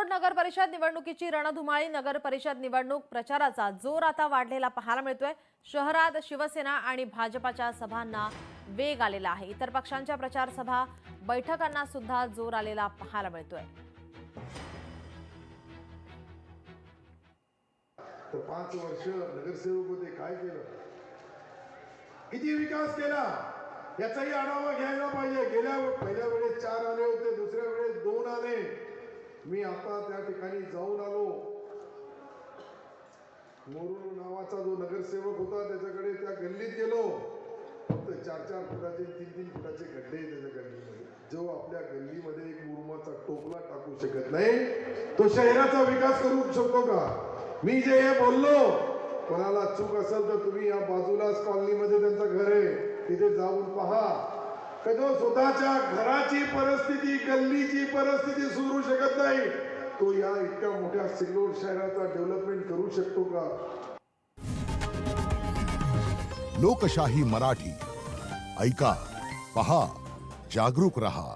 सोलापूर नगर परिषद निवडणुकीची रणधुमाळी। नगर परिषद निवडणूक प्रचाराचा जोर आता वाढलेला पाहायला मिळतोय। शहरात शिवसेना आणि भाजपच्या सभांना वेग आलेला आहे। इतर पक्षांच्या प्रचार सभा बैठकांना सुद्धा जोर आलेला पाहायला मिळतोय। 5 वर्ष नगरसेवक होते, काय केलं, किती विकास केला याचाही आढावा घ्यायला पाहिजे। पहिल्या वेळेस 4 आले होते, दुसऱ्या वेळेस 2 आले। मी आता त्या ठिकाणी जाऊन आलो। मोरू नावाचा जो नगरसेवक होता त्याच्याकडे त्या गल्लीत गेलो। फक्त 4-4 फुटाचे 3-3 फुटाचे खड्डे त्याच्या गल्लीमध्ये। जो आपल्या गल्लीमध्ये एक मुरुमाचा टोपला टाकू शकत नाही तो शहराचा विकास करू शकतो का? मी जे हे बोललो, कोणाला चूक असेल तर तुम्ही या बाजूलाच कॉलनीमध्ये त्यांचं घर आहे, तिथे जाऊन पहा। कधो स्वतःच्या घराची परिस्थिती, गल्लीची परिस्थिती सुधरू शकत नाही, तो या इतक्या मोठ्या सिल्लोड शहराचा डेव्हलपमेंट करू शकतो का? लोकशाही मराठी ऐका, पहा, जागरूक रहा।